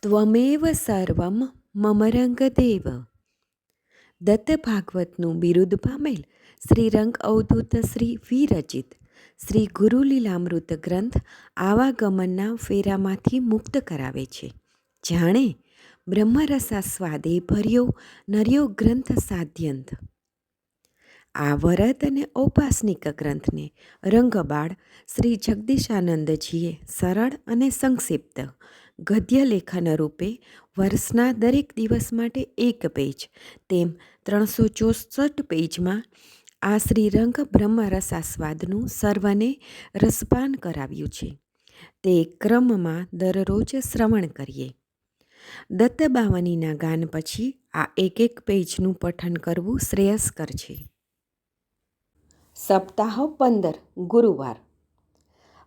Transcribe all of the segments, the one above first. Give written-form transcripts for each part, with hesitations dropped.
ત્વમેવ સર્વમ મમ રંગદેવ. દત્ત ભાગવતનું બિરુદ પામેલ શ્રી રંગ અવધૂત શ્રી વિરચિત શ્રી ગુરુલીલામૃત ગ્રંથ આવાગમનના ફેરામાંથી મુક્ત કરાવે છે. જાણે બ્રહ્મરસાસ્વાદે ભર્યો નર્યો ગ્રંથ સાધ્યંત. આ વરદ અને ઔપાસનિક ગ્રંથને રંગબાળ શ્રી જગદીશાનંદજીએ સરળ અને સંક્ષિપ્ત ગદ્ય લેખન રૂપે વર્ષના દરેક દિવસ માટે 1 પેજ તેમ 364 પેજમાં આ શ્રીરંગ બ્રહ્મરસાસ્વાદનું સર્વને રસપાન કરાવ્યું છે. તે ક્રમમાં દરરોજ શ્રવણ કરીએ. દત્તબાવનીના ગાન પછી આ 1 પેજનું પઠન કરવું શ્રેયસ્કર છે. સપ્તાહ 15 ગુરુવાર.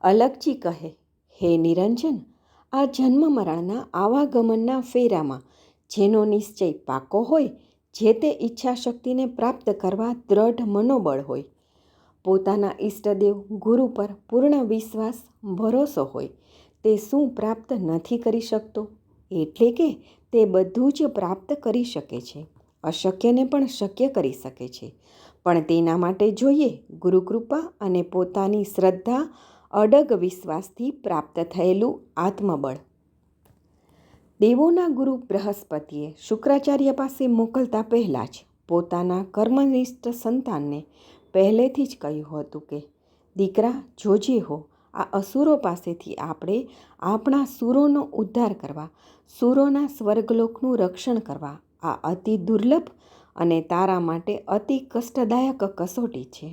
અલગજી કહે, હે નિરંજન, આ જન્મ મરણના આવાગમનના ફેરામાં જેનો નિશ્ચય પાકો હોય, જે તે ઈચ્છાશક્તિને પ્રાપ્ત કરવા દ્રઢ મનોબળ હોય, પોતાના ઈષ્ટદેવ ગુરુ પર પૂર્ણ વિશ્વાસ ભરોસો હોય, તે શું પ્રાપ્ત નથી કરી શકતો? એટલે કે તે બધું જ પ્રાપ્ત કરી શકે છે, અશક્યને પણ શક્ય કરી શકે છે. પણ તેના માટે જોઈએ ગુરુકૃપા અને પોતાની શ્રદ્ધા અડગ વિશ્વાસથી પ્રાપ્ત થયેલું આત્મબળ. દેવોના ગુરુ બૃહસ્પતિએ શુક્રાચાર્ય પાસે મોકલતા પહેલાં જ પોતાના કર્મનિષ્ઠ સંતાનને પહેલેથી જ કહ્યું હતું કે, દીકરા જોજે હો, આ અસુરો પાસેથી આપણે આપણા સુરોનો ઉદ્ધાર કરવા, સુરોના સ્વર્ગલોકનું રક્ષણ કરવા આ અતિ દુર્લભ અને તારા માટે અતિ કષ્ટદાયક કસોટી છે.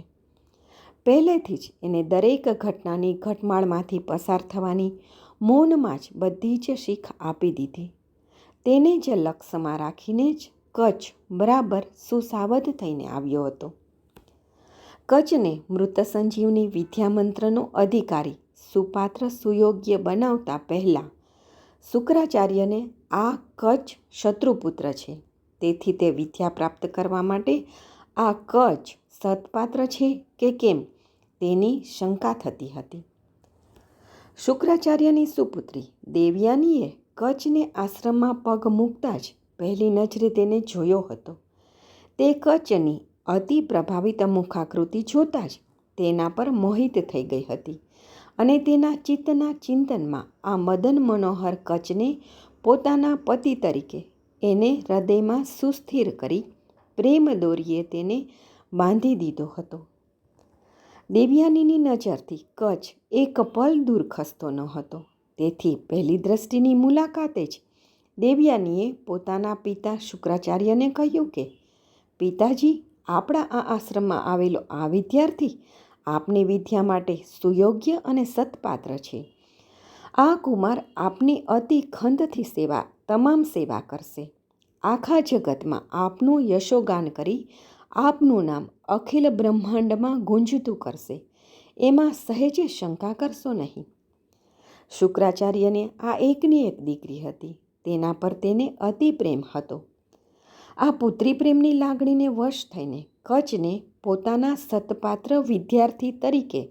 પહેલેથી જ એને દરેક ઘટનાની ઘટમાળમાંથી પસાર થવાની મૌનમાં જ બધી જ શીખ આપી દીધી. તેને જ લક્ષમાં રાખીને જ કચ્છ બરાબર સુસાવધ થઈને આવ્યો હતો. કચ્છને મૃત સંજીવની વિદ્યામંત્રનો અધિકારી સુપાત્ર સુયોગ્ય બનાવતા પહેલાં શુક્રાચાર્યને આ કચ્છ શત્રુપુત્ર છે, તેથી તે વિદ્યા પ્રાપ્ત કરવા માટે આ કચ્છ સત્પાત્ર છે કે કેમ તેની શંકા થતી હતી. શુક્રાચાર્યની સુપુત્રી દેવયાનીએ કચ્છને આશ્રમમાં પગ મૂકતા જ પહેલી નજરે તેને જોયો હતો. તે કચ્છની અતિ પ્રભાવિત મુખાકૃતિ જોતાં જ તેના પર મોહિત થઈ ગઈ હતી અને તેના ચિત્તના ચિંતનમાં આ મદન મનોહર કચ્છને પોતાના પતિ તરીકે એને હૃદયમાં સુસ્થિર કરી પ્રેમ દોરીએ તેને બાંધી દીધો હતો. દેવયાનીની નજરથી કચ્છ એક પલ દૂર ખસતો ન હતો. તેથી પહેલી દ્રષ્ટિની મુલાકાતે જ દેવયાનીએ પોતાના પિતા શુક્રાચાર્યને કહ્યું કે, પિતાજી, આપણા આ આશ્રમમાં આવેલો આ વિદ્યાર્થી આપની વિદ્યા માટે સુયોગ્ય અને સત્પાત્ર છે. આ કુમાર આપની અતિ ખંતથી તમામ સેવા કરશે. આખા જગતમાં આપનું યશોગાન કરી આપનું નામ અખિલ બ્રહ્માંડમાં ગુંજતું કરશે, એમાં સહેજે શંકા કરશો નહીં. શુક્રાચાર્યને આ એકની એક દીકરી હતી. તેના પર તેને અતિ પ્રેમ હતો. આ પુત્રી પ્રેમની લાગણીને વશ થઈને કચ્છને પોતાના સત્પાત્ર વિદ્યાર્થી તરીકે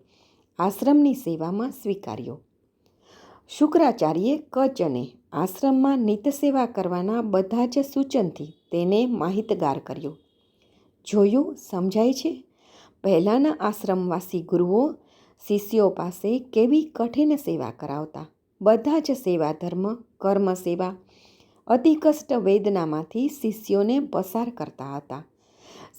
આશ્રમની સેવામાં સ્વીકાર્યો. શુક્રાચાર્યે કચ્છને આશ્રમમાં નિત સેવા કરવાના બધા જ સૂચનથી તેને માહિતગાર કર્યો. જોયું, સમજાય છે? પહેલાંના આશ્રમવાસી ગુરુઓ શિષ્યો પાસે કેવી કઠિન સેવા કરાવતા. બધા જ સેવા ધર્મ, કર્મ સેવા, અતિ કષ્ટ વેદનામાંથી શિષ્યોને પસાર કરતા હતા.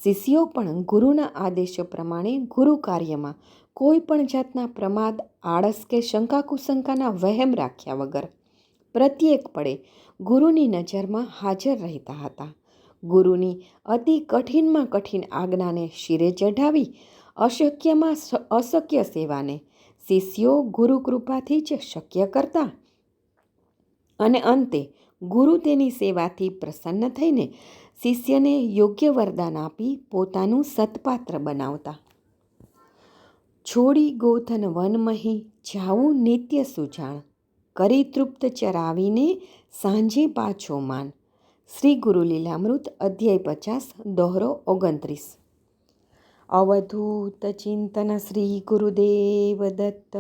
શિષ્યો પણ ગુરુના આદેશો પ્રમાણે ગુરુ કાર્યમાં કોઈ પણ જાતના પ્રમાદ, આળસ કે શંકાકુશંકાના વહેમ રાખ્યા વગર પ્રત્યેક પળે ગુરુની નજરમાં હાજર રહેતા હતા. ગુરુની અતિ કઠિનમાં કઠિન આજ્ઞાને શિરે ચઢાવી અશક્યમાં અશક્ય સેવાને શિષ્યો ગુરુ કૃપાથી જ શક્ય કરતા અને અંતે ગુરુ તેની સેવાથી પ્રસન્ન થઈને શિષ્યને યોગ્ય વરદાન આપી પોતાનું સત્પાત્ર બનાવતા. છોડી ગોથન વનમહી જાવું નિત્ય સુજાણ, કરી તૃપ્ત ચરાવીને સાંજે પાછો માન. શ્રી ગુરુલીલામૃત અધ્યાય 50 દોહરો 29. અવધૂત ચિંતન શ્રી ગુરુદેવ દત્ત.